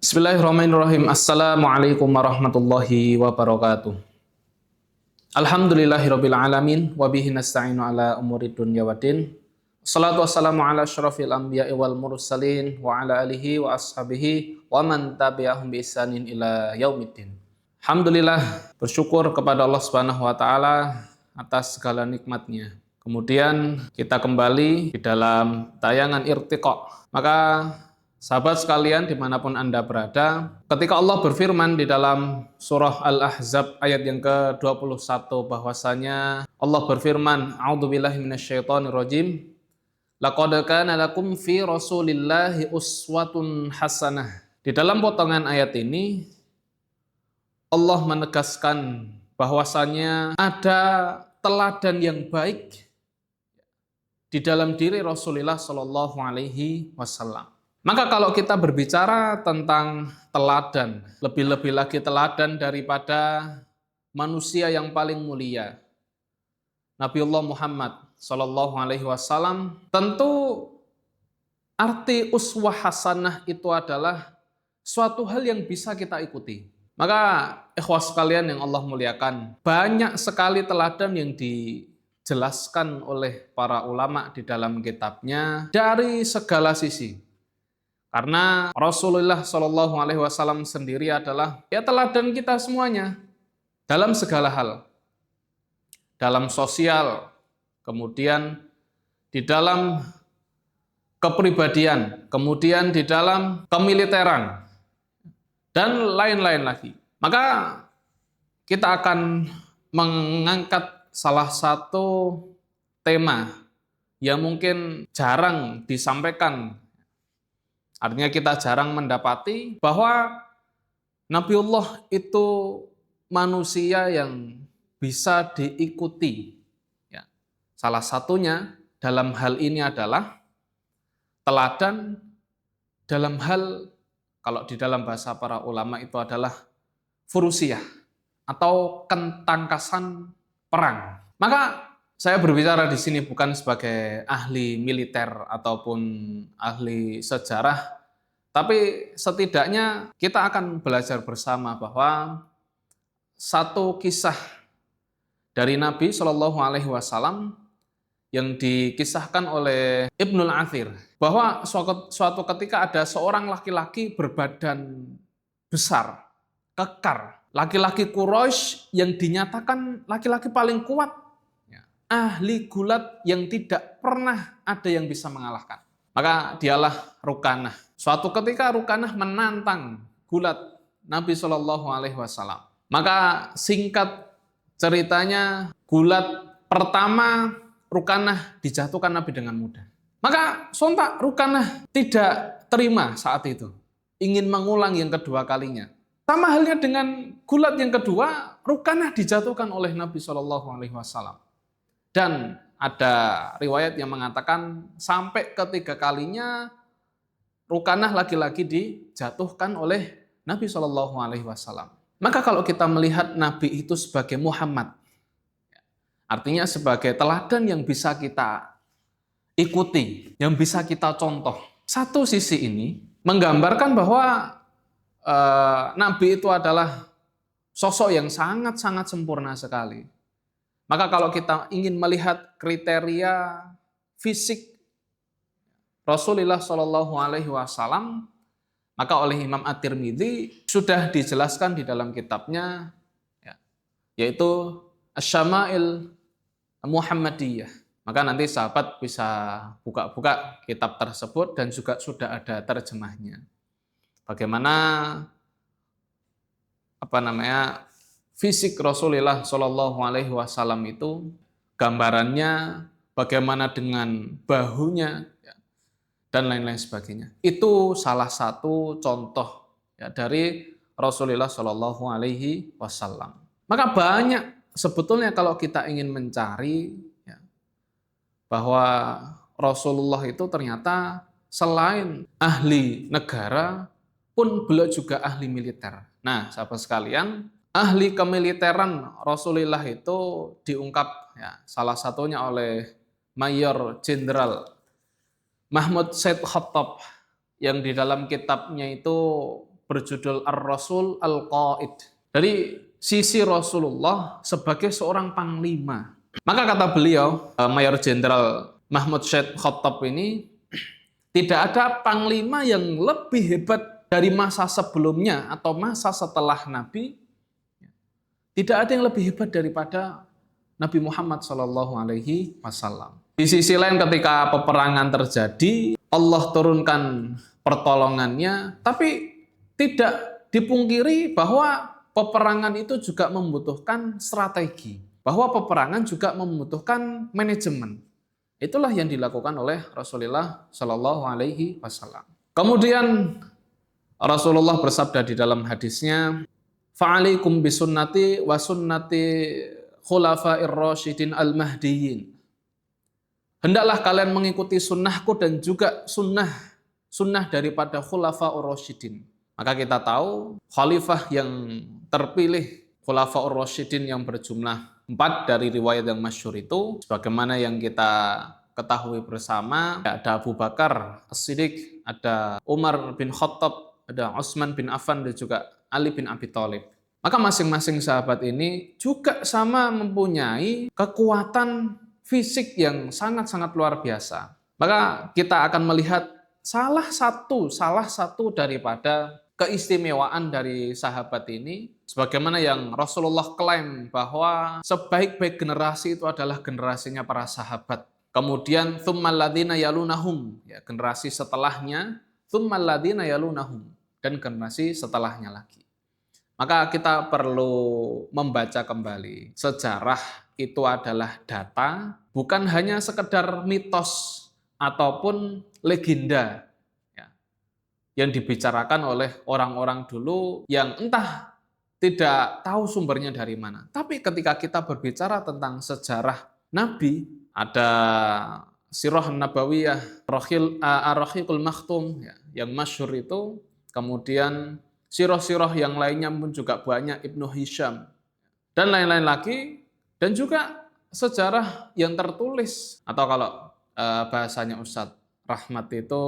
Bismillahirrahmanirrahim. Assalamualaikum warahmatullahi wabarakatuh. Alhamdulillahirabbil alamin wa bihi nasta'inu ala umuri dunya waddin. Wassalatu wassalamu ala asyrafil anbiya'i wal mursalin wa ala alihi wa ashabihi wa man tabi'ahum bi ihsanin ila yaumiddin. Alhamdulillah, bersyukur kepada Allah Subhanahu wa taala atas segala nikmatnya. Kemudian kita kembali di dalam tayangan Irtiqa. Maka sahabat sekalian dimanapun Anda berada, ketika Allah berfirman di dalam surah Al-Ahzab ayat yang ke-21 bahwasanya Allah berfirman, A'udzubillahi minasyaitonirrajim, laqad kana lakum fi Rasulillahi uswatun hasanah. Di dalam potongan ayat ini Allah menegaskan bahwasanya ada teladan yang baik di dalam diri Rasulullah Shallallahu Alaihi Wasallam. Maka kalau kita berbicara tentang teladan, lebih-lebih lagi teladan daripada manusia yang paling mulia, Nabiullah Muhammad Sallallahu Alaihi Wasallam, tentu arti uswah hasanah itu adalah suatu hal yang bisa kita ikuti. Maka ikhwah sekalian yang Allah muliakan, banyak sekali teladan yang dijelaskan oleh para ulama di dalam kitabnya dari segala sisi. Karena Rasulullah Shallallahu Alaihi Wasallam sendiri adalah teladan kita semuanya dalam segala hal, dalam sosial, kemudian di dalam kepribadian, kemudian di dalam kemiliteran, dan lain-lain lagi. Maka kita akan mengangkat salah satu tema yang mungkin jarang disampaikan. Artinya kita jarang mendapati bahwa Nabiullah itu manusia yang bisa diikuti. Ya. Salah satunya dalam hal ini adalah teladan dalam hal, kalau di dalam bahasa para ulama itu adalah furusiyah atau ketangkasan perang. Maka saya berbicara di sini bukan sebagai ahli militer ataupun ahli sejarah, tapi setidaknya kita akan belajar bersama bahwa satu kisah dari Nabi Shallallahu Alaihi Wasallam yang dikisahkan oleh Ibnul Athir, bahwa suatu ketika ada seorang laki-laki berbadan besar, kekar, laki-laki Quraisy yang dinyatakan laki-laki paling kuat, ahli gulat yang tidak pernah ada yang bisa mengalahkan. Maka dialah Rukanah. Suatu ketika Rukanah menantang gulat Nabi Shallallahu Alaihi Wasallam. Maka singkat ceritanya, gulat pertama Rukanah dijatuhkan Nabi dengan mudah. Maka sontak Rukanah tidak terima saat itu, ingin mengulang yang kedua kalinya. Sama halnya dengan gulat yang kedua, Rukanah dijatuhkan oleh Nabi Shallallahu Alaihi Wasallam. Dan ada riwayat yang mengatakan sampai ketiga kalinya Rukanah lagi-lagi dijatuhkan oleh Nabi Shallallahu Alaihi Wasallam. Maka kalau kita melihat Nabi itu sebagai Muhammad, artinya sebagai teladan yang bisa kita ikuti, yang bisa kita contoh. Satu sisi ini menggambarkan bahwa Nabi itu adalah sosok yang sangat-sangat sempurna sekali. Maka kalau kita ingin melihat kriteria fisik Rasulullah Shallallahu Alaihi Wasallam, maka oleh Imam At-Tirmidzi sudah dijelaskan di dalam kitabnya, yaitu Asy-Syama'il Muhammadiyah. Maka nanti sahabat bisa buka-buka kitab tersebut dan juga sudah ada terjemahnya. Bagaimana fisik Rasulullah Shallallahu Alaihi Wasallam itu, gambarannya, bagaimana dengan bahunya, dan lain-lain sebagainya. Itu salah satu contoh dari Rasulullah Shallallahu Alaihi Wasallam. Maka banyak sebetulnya kalau kita ingin mencari bahwa Rasulullah itu ternyata selain ahli negara pun beliau juga ahli militer. Nah, sahabat sekalian, ahli kemiliteran Rasulullah itu diungkap salah satunya oleh Mayor Jenderal Mahmud Said Khattab yang di dalam kitabnya itu berjudul Ar-Rasul Al-Qaid. Dari sisi Rasulullah sebagai seorang panglima. Maka kata beliau, Mayor Jenderal Mahmud Syed Khattab ini, tidak ada panglima yang lebih hebat dari masa sebelumnya atau masa setelah Nabi. Tidak ada yang lebih hebat daripada Nabi Muhammad SAW. Di sisi lain ketika peperangan terjadi, Allah turunkan pertolongannya, tapi tidak dipungkiri bahwa peperangan itu juga membutuhkan strategi, bahwa peperangan juga membutuhkan manajemen. Itulah yang dilakukan oleh Rasulullah SAW. Kemudian Rasulullah bersabda di dalam hadisnya, "Fa'alaikum bisunnati wa sunnati khulafa'ir rasyidin al-mahdiyyin." Hendaklah kalian mengikuti sunnahku dan juga sunnah daripada khulafa'ur rasyidin. Maka kita tahu khalifah yang terpilih, khulafa'ur rasyidin yang berjumlah 4 dari riwayat yang masyhur itu, sebagaimana yang kita ketahui bersama, ada Abu Bakar As-Siddiq, ada Umar bin Khattab, ada Utsman bin Affan, dan juga Ali bin Abi Thalib. Maka masing-masing sahabat ini juga sama mempunyai kekuatan fisik yang sangat-sangat luar biasa. Maka kita akan melihat salah satu daripada keistimewaan dari sahabat ini, sebagaimana yang Rasulullah klaim bahwa sebaik-baik generasi itu adalah generasinya para sahabat. Kemudian tsummal ladzina yalunahum, ya, generasi setelahnya, tsummal ladzina yalunahum, dan generasi setelahnya lagi. Maka kita perlu membaca kembali sejarah itu adalah data, bukan hanya sekedar mitos ataupun legenda ya, yang dibicarakan oleh orang-orang dulu yang entah tidak tahu sumbernya dari mana. Tapi ketika kita berbicara tentang sejarah Nabi, ada Sirah Nabawiyah, Ar-Rahiqul Makhtum ya, yang masyhur itu, kemudian sirah-sirah yang lainnya pun juga banyak, Ibnu Hisham, dan lain-lain lagi, dan juga sejarah yang tertulis, atau kalau bahasanya Ustadz Rahmat itu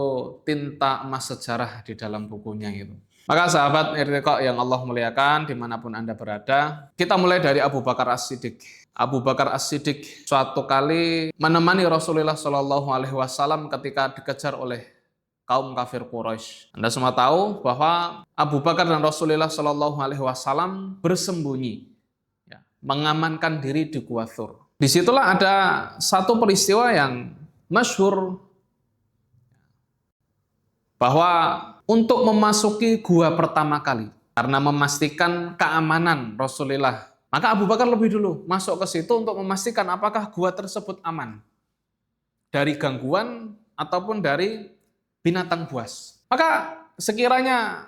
tinta emas sejarah di dalam bukunya itu. Maka sahabat Irtiqa yang Allah muliakan dimanapun Anda berada, kita mulai dari Abu Bakar As-Siddiq. Abu Bakar As-Siddiq suatu kali menemani Rasulullah SAW ketika dikejar oleh kaum kafir Quraisy. Anda semua tahu bahwa Abu Bakar dan Rasulullah SAW bersembunyi, ya, mengamankan diri di Gua Thur. Disitulah ada satu peristiwa yang masyhur, bahwa untuk memasuki gua pertama kali, karena memastikan keamanan Rasulullah, maka Abu Bakar lebih dulu masuk ke situ untuk memastikan apakah gua tersebut aman dari gangguan ataupun dari binatang buas. Maka sekiranya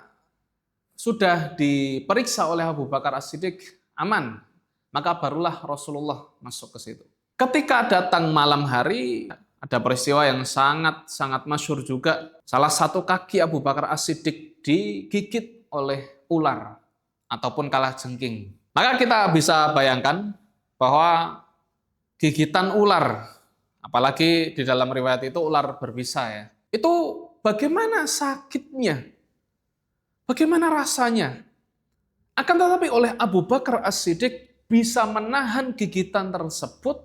sudah diperiksa oleh Abu Bakar As-Siddiq aman, maka barulah Rasulullah masuk ke situ. Ketika datang malam hari, ada peristiwa yang sangat masyhur juga. Salah satu kaki Abu Bakar As-Siddiq digigit oleh ular ataupun kalajengking. Maka kita bisa bayangkan bahwa gigitan ular, apalagi di dalam riwayat itu ular berbisa ya, itu bagaimana sakitnya, bagaimana rasanya. Akan tetapi oleh Abu Bakar As-Siddiq bisa menahan gigitan tersebut,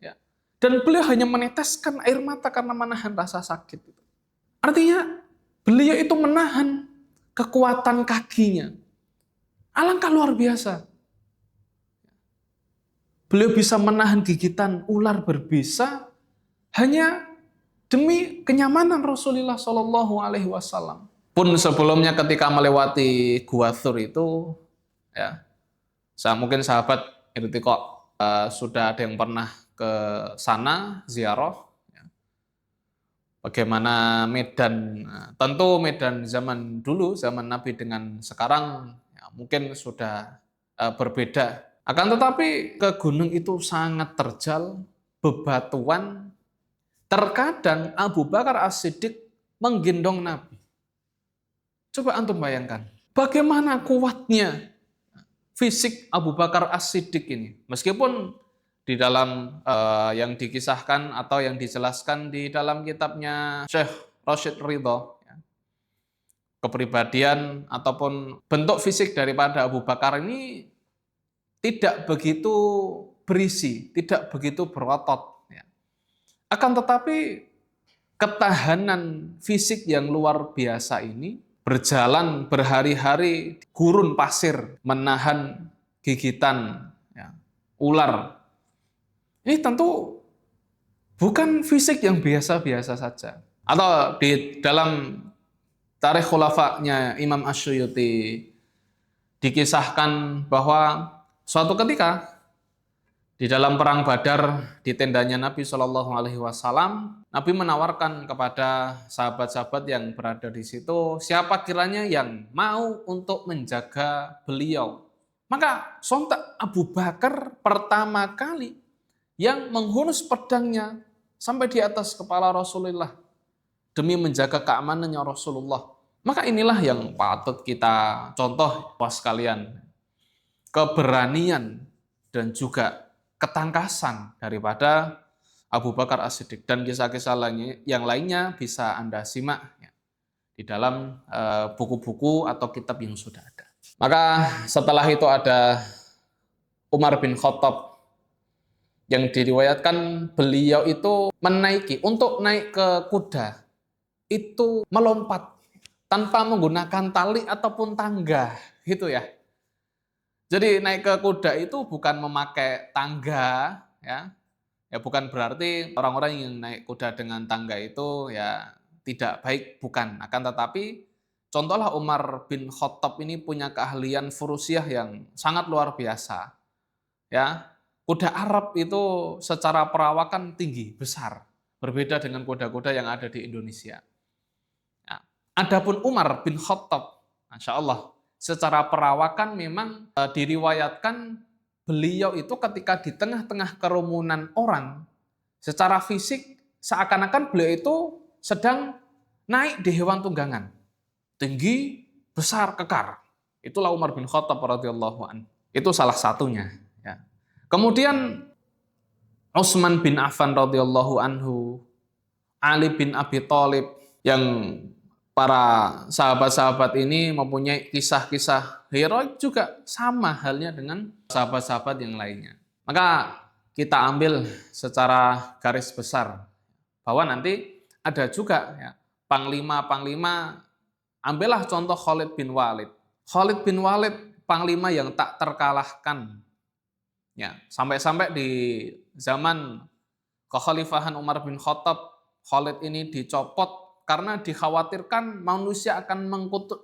ya, dan beliau hanya meneteskan air mata karena menahan rasa sakit. Artinya beliau itu menahan kekuatan kakinya. Alangkah luar biasa. Beliau bisa menahan gigitan ular berbisa hanya demi kenyamanan Rasulullah SAW. Pun sebelumnya ketika melewati Gua Thur itu, ya, mungkin sahabat Irtiqa sudah ada yang pernah ke sana ziarah. Ya. Bagaimana medan, tentu medan zaman dulu, zaman Nabi dengan sekarang ya, mungkin sudah berbeda. Akan tetapi ke gunung itu sangat terjal, bebatuan. Terkadang Abu Bakar As-Siddiq menggendong Nabi. Coba antum bayangkan, bagaimana kuatnya fisik Abu Bakar As-Siddiq ini. Meskipun di dalam yang dikisahkan atau yang dijelaskan di dalam kitabnya Syekh Rashid Ridho, ya, kepribadian ataupun bentuk fisik daripada Abu Bakar ini tidak begitu berisi, tidak begitu berotot. Ya. Akan tetapi ketahanan fisik yang luar biasa ini berjalan berhari-hari gurun pasir menahan gigitan ya, ular. Ini tentu bukan fisik yang biasa-biasa saja. Atau di dalam tarikh khulafa'nya Imam Asyuyuti dikisahkan bahwa suatu ketika di dalam perang Badar di tendanya Nabi Shallallahu Alaihi Wasallam, Nabi menawarkan kepada sahabat-sahabat yang berada di situ, siapa kiranya yang mau untuk menjaga beliau. Maka sontak Abu Bakar pertama kali yang menghunus pedangnya sampai di atas kepala Rasulullah demi menjaga keamanannya Rasulullah. Maka inilah yang patut kita contoh, pas sekalian, keberanian dan juga ketangkasan daripada Abu Bakar As-Siddiq, dan kisah-kisah yang lainnya bisa Anda simak ya, di dalam buku-buku atau kitab yang sudah ada. Maka setelah itu ada Umar bin Khattab yang diriwayatkan beliau itu untuk naik ke kuda itu melompat tanpa menggunakan tali ataupun tangga gitu ya. Jadi naik ke kuda itu bukan memakai tangga ya. Ya bukan berarti orang-orang yang naik kuda dengan tangga itu ya tidak baik, bukan. Akan tetapi contohlah Umar bin Khattab ini punya keahlian furusiah yang sangat luar biasa. Ya. Kuda Arab itu secara perawakan tinggi, besar. Berbeda dengan kuda-kuda yang ada di Indonesia. Ya. Adapun Umar bin Khattab, Masya Allah, secara perawakan memang diriwayatkan beliau itu ketika di tengah-tengah kerumunan orang, secara fisik seakan-akan beliau itu sedang naik di hewan tunggangan. Tinggi, besar, kekar. Itulah Umar bin Khattab radhiyallahu anhu. Itu salah satunya. Ya. Kemudian Utsman bin Affan radhiyallahu anhu, Ali bin Abi Thalib, yang para sahabat-sahabat ini mempunyai kisah-kisah heroik juga sama halnya dengan sahabat-sahabat yang lainnya. Maka kita ambil secara garis besar bahwa nanti ada juga ya, panglima-panglima. Ambillah contoh Khalid bin Walid. Khalid bin Walid panglima yang tak terkalahkan. Ya, sampai-sampai di zaman kekhalifahan Umar bin Khattab, Khalid ini dicopot karena dikhawatirkan manusia akan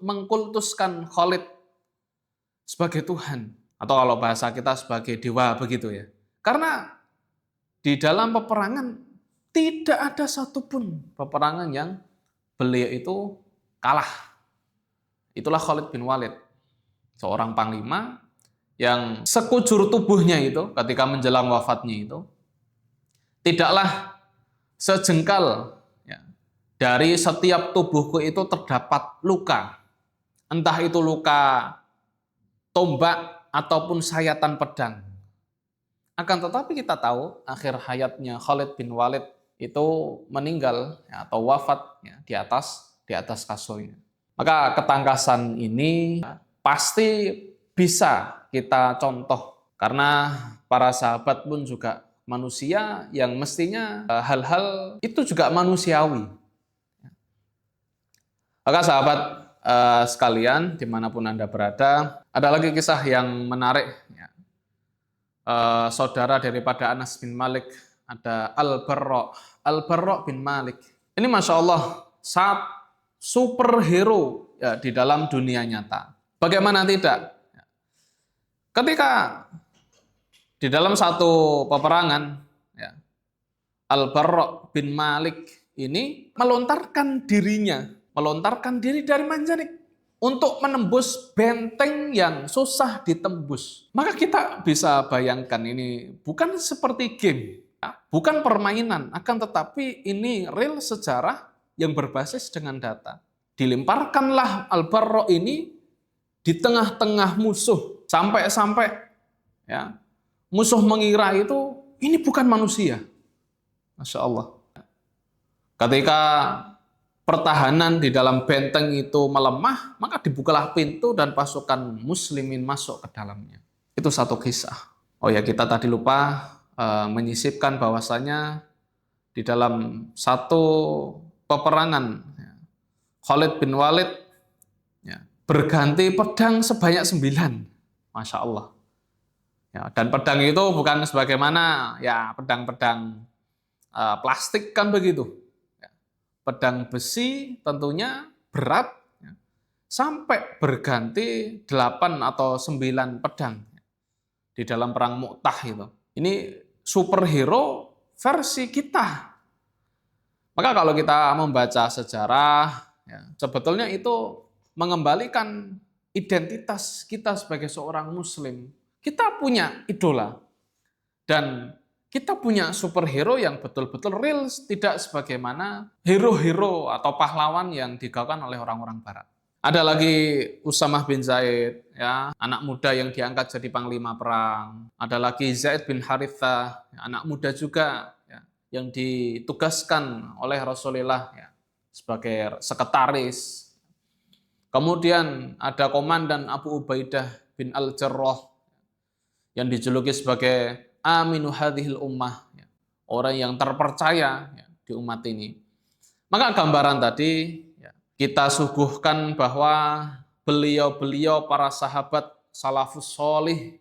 mengkultuskan Khalid sebagai Tuhan. Atau kalau bahasa kita sebagai dewa begitu ya. Karena di dalam peperangan tidak ada satupun peperangan yang beliau itu kalah. Itulah Khalid bin Walid. Seorang panglima yang sekujur tubuhnya itu ketika menjelang wafatnya itu tidaklah sejengkal dari setiap tubuhku itu terdapat luka. Entah itu luka tombak ataupun sayatan pedang. Akan tetapi kita tahu akhir hayatnya Khalid bin Walid itu meninggal ya, atau wafat ya, di atas kasurnya. Maka ketangkasan ini pasti bisa kita contoh karena para sahabat pun juga manusia yang mestinya hal-hal itu juga manusiawi. Maka sahabat sekalian, dimanapun Anda berada, ada lagi kisah yang menarik. Ya. Saudara daripada Anas bin Malik, ada Al-Barra bin Malik. Ini Masya Allah, saat superhero ya, di dalam dunia nyata. Bagaimana tidak? Ketika di dalam satu peperangan, ya, Al-Barra bin Malik ini melontarkan diri dari manjanik untuk menembus benteng yang susah ditembus. Maka kita bisa bayangkan ini bukan seperti game, ya, bukan permainan, akan tetapi ini real sejarah yang berbasis dengan data. Dilemparkanlah Al-Barra ini di tengah-tengah musuh, sampai-sampai ya, musuh mengira itu ini bukan manusia. Masya Allah. Ketika pertahanan di dalam benteng itu melemah, maka dibukalah pintu dan pasukan muslimin masuk ke dalamnya. Itu satu kisah. Oh ya, kita tadi lupa menyisipkan bahwasanya di dalam satu peperangan, Khalid bin Walid berganti pedang sebanyak 9. Masya Allah. Ya, dan pedang itu bukan sebagaimana ya pedang-pedang plastik kan begitu. Ya, pedang besi tentunya berat ya, sampai berganti 8 atau 9 pedang di dalam perang Mu'tah itu. Ini superhero versi kita. Maka kalau kita membaca sejarah, ya, sebetulnya itu mengembalikan identitas kita sebagai seorang muslim. Kita punya idola. Dan kita punya superhero yang betul-betul real, tidak sebagaimana hero-hero atau pahlawan yang digaungkan oleh orang-orang barat. Ada lagi Usamah bin Zaid, ya, anak muda yang diangkat jadi panglima perang. Ada lagi Zaid bin Harithah, anak muda juga ya, yang ditugaskan oleh Rasulullah ya, sebagai sekretaris. Kemudian ada komandan Abu Ubaidah bin Al-Jarrah yang dijuluki sebagai Aminu hadhil ummah, ya, orang yang terpercaya ya, di umat ini. Maka gambaran tadi ya, kita suguhkan bahwa beliau-beliau para sahabat salafus solih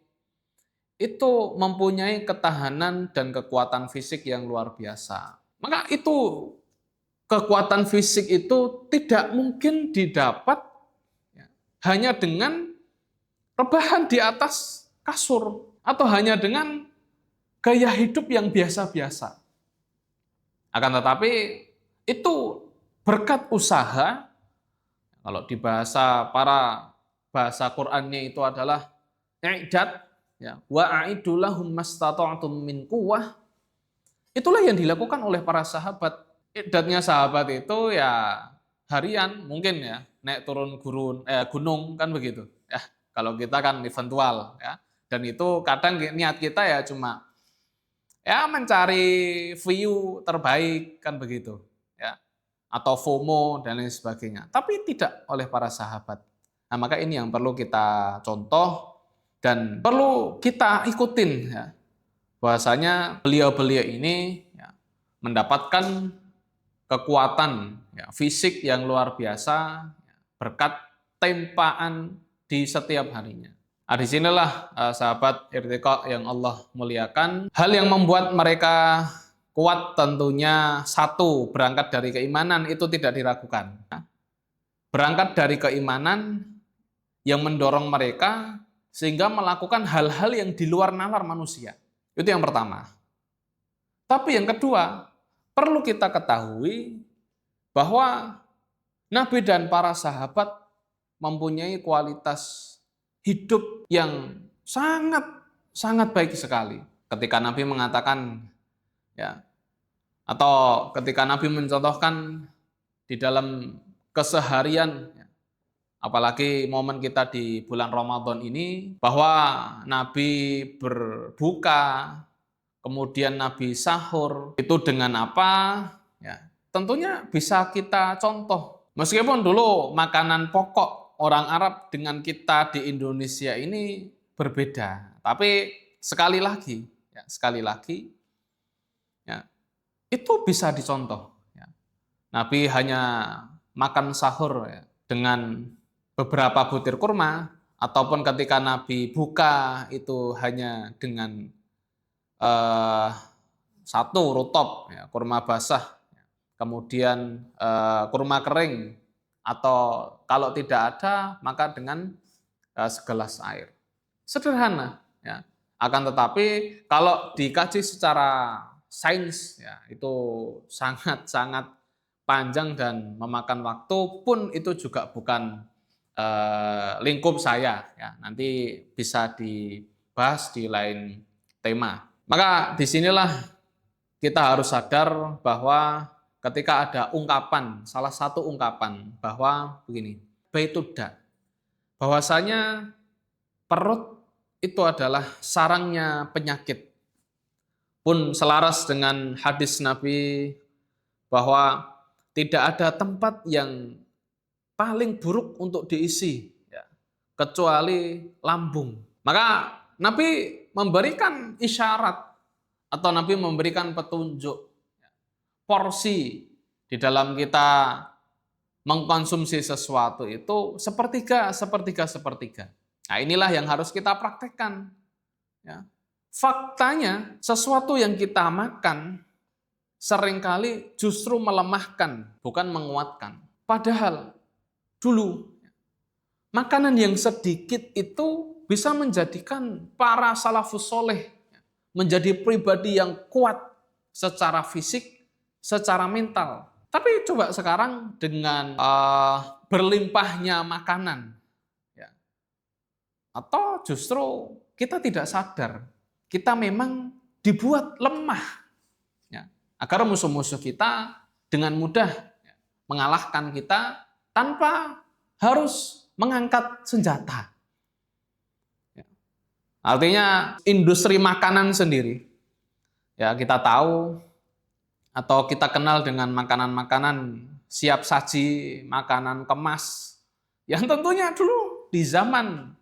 itu mempunyai ketahanan dan kekuatan fisik yang luar biasa. Maka itu kekuatan fisik itu tidak mungkin didapat ya, hanya dengan rebahan di atas kasur atau hanya dengan gaya hidup yang biasa-biasa. Akan tetapi itu berkat usaha, kalau di bahasa Qur'annya itu adalah i'dad, ya, wa a'iddu lahum mastata'tum min quwwah. Itulah yang dilakukan oleh para sahabat. I'dadnya sahabat itu ya harian, mungkin ya, naik turun gunung kan begitu. Ya, kalau kita kan eventual ya. Dan itu kadang niat kita ya cuma ya mencari view terbaik kan begitu ya, atau FOMO dan lain sebagainya, tapi tidak oleh para sahabat. Nah, maka ini yang perlu kita contoh dan perlu kita ikutin ya, bahwasanya beliau-beliau ini ya, mendapatkan kekuatan ya, fisik yang luar biasa ya, berkat tempaan di setiap harinya. Nah, disinilah sahabat Irtiqa yang Allah muliakan. Hal yang membuat mereka kuat tentunya satu, berangkat dari keimanan itu tidak diragukan. Berangkat dari keimanan yang mendorong mereka sehingga melakukan hal-hal yang di luar nalar manusia. Itu yang pertama. Tapi yang kedua, perlu kita ketahui bahwa Nabi dan para sahabat mempunyai kualitas hidup yang sangat baik sekali. Ketika Nabi mengatakan ya, atau ketika Nabi mencontohkan di dalam keseharian ya, apalagi momen kita di bulan Ramadan ini, bahwa Nabi berbuka, kemudian Nabi sahur, itu dengan apa? Ya, tentunya bisa kita contoh. Meskipun dulu makanan pokok orang Arab dengan kita di Indonesia ini berbeda, tapi sekali lagi, ya, itu bisa dicontoh. Ya. Nabi hanya makan sahur ya, dengan beberapa butir kurma, ataupun ketika Nabi buka itu hanya dengan satu rutop, ya, kurma basah, kemudian kurma kering, atau kalau tidak ada maka dengan segelas air. Sederhana ya. Akan tetapi kalau dikaji secara sains ya, itu sangat-sangat panjang dan memakan waktu, pun itu juga bukan lingkup saya ya. Nanti bisa dibahas di lain tema. Maka disinilah kita harus sadar bahwa ketika ada ungkapan, salah satu ungkapan bahwa begini, baitudda, bahwasanya perut itu adalah sarangnya penyakit. Pun selaras dengan hadis Nabi bahwa tidak ada tempat yang paling buruk untuk diisi, ya, kecuali lambung. Maka Nabi memberikan isyarat atau Nabi memberikan petunjuk porsi di dalam kita mengkonsumsi sesuatu itu sepertiga, sepertiga, sepertiga. Nah, inilah yang harus kita praktekkan. Ya. Faktanya, sesuatu yang kita makan seringkali justru melemahkan, bukan menguatkan. Padahal dulu makanan yang sedikit itu bisa menjadikan para salafus soleh menjadi pribadi yang kuat secara fisik, secara mental. Tapi coba sekarang dengan berlimpahnya makanan, ya, atau justru kita tidak sadar, kita memang dibuat lemah, ya, agar musuh-musuh kita dengan mudah mengalahkan kita tanpa harus mengangkat senjata. Artinya industri makanan sendiri, ya kita tahu atau kita kenal dengan makanan-makanan siap saji, makanan kemas, yang tentunya dulu di zaman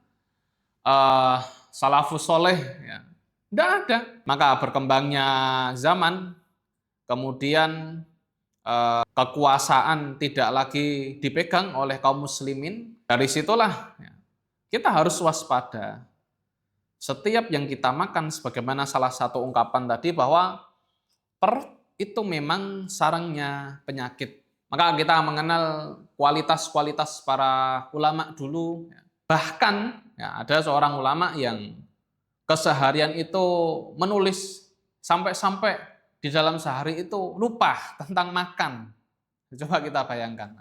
salafus soleh, ya, tidak ada. Maka berkembangnya zaman, kemudian kekuasaan tidak lagi dipegang oleh kaum muslimin. Dari situlah ya, kita harus waspada. Setiap yang kita makan, sebagaimana salah satu ungkapan tadi bahwa perut itu memang sarangnya penyakit. Maka kita mengenal kualitas-kualitas para ulama dulu. Bahkan ya, ada seorang ulama yang keseharian itu menulis sampai-sampai di dalam sehari itu lupa tentang makan. Coba kita bayangkan.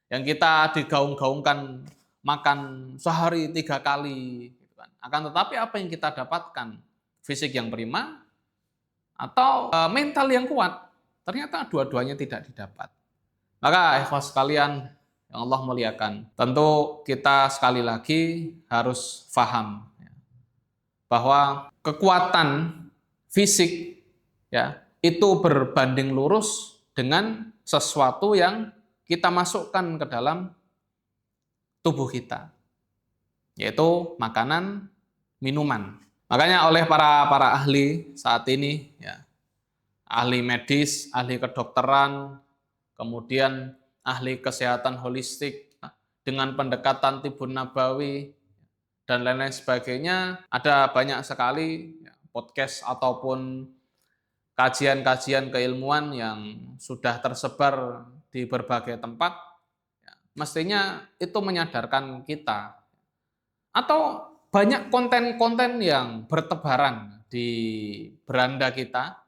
Yang kita digaung-gaungkan makan sehari 3 kali. Akan tetapi apa yang kita dapatkan? Fisik yang prima atau mental yang kuat? Ternyata dua-duanya tidak didapat. Maka ikhwas sekalian yang Allah muliakan, tentu kita sekali lagi harus paham bahwa kekuatan fisik ya itu berbanding lurus dengan sesuatu yang kita masukkan ke dalam tubuh kita, yaitu makanan, minuman. Makanya oleh para ahli saat ini, ya, ahli medis, ahli kedokteran, kemudian ahli kesehatan holistik, dengan pendekatan tibun nabawi, dan lain-lain sebagainya, ada banyak sekali podcast ataupun kajian-kajian keilmuan yang sudah tersebar di berbagai tempat. Mestinya itu menyadarkan kita. Atau banyak konten-konten yang bertebaran di beranda kita,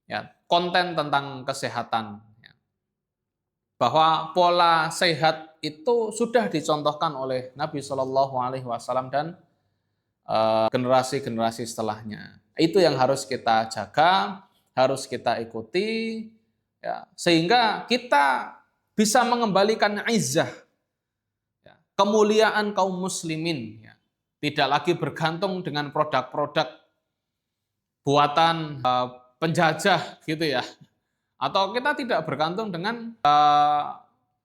ya, konten tentang kesehatan, ya, bahwa pola sehat itu sudah dicontohkan oleh Nabi Shallallahu Alaihi Wasallam dan generasi-generasi setelahnya. Itu yang harus kita jaga, harus kita ikuti, ya, sehingga kita bisa mengembalikan izzah, ya, kemuliaan kaum muslimin, ya. Tidak lagi bergantung dengan produk-produk buatan penjajah gitu ya. Atau kita tidak bergantung dengan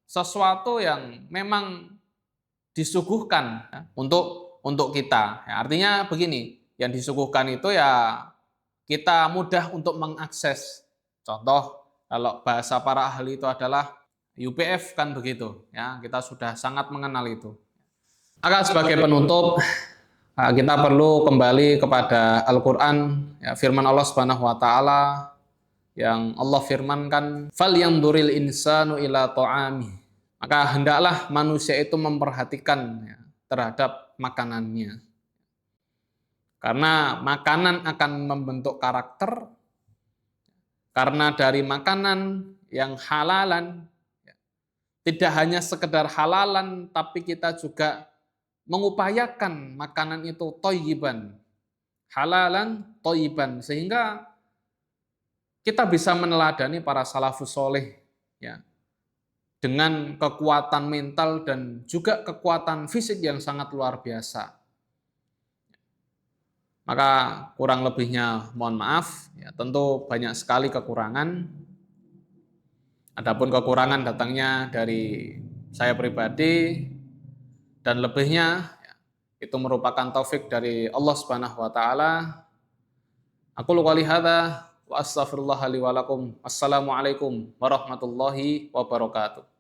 sesuatu yang memang disuguhkan ya, untuk kita. Ya, artinya begini, yang disuguhkan itu ya kita mudah untuk mengakses. Contoh, kalau bahasa para ahli itu adalah UPF kan begitu, ya kita sudah sangat mengenal itu. Maka sebagai penutup, kita perlu kembali kepada Al-Quran, ya, firman Allah Subhanahu Wa Taala yang Allah firmankan, "Falyanzuril insanu ila ta'ami." Maka hendaklah manusia itu memperhatikan ya, terhadap makanannya. Karena makanan akan membentuk karakter. Karena dari makanan yang halalan, ya, tidak hanya sekedar halalan, tapi kita juga mengupayakan makanan itu thayyiban, halalan thayyiban, sehingga kita bisa meneladani para salafus soleh, ya, dengan kekuatan mental dan juga kekuatan fisik yang sangat luar biasa. Maka kurang lebihnya mohon maaf, ya, tentu banyak sekali kekurangan. Adapun kekurangan datangnya dari saya pribadi dan lebihnya itu merupakan taufik dari Allah Subhanahu wa taala. Aku qouli hadza wa astaghfirullah li wa lakum. Assalamualaikum warahmatullahi wabarakatuh.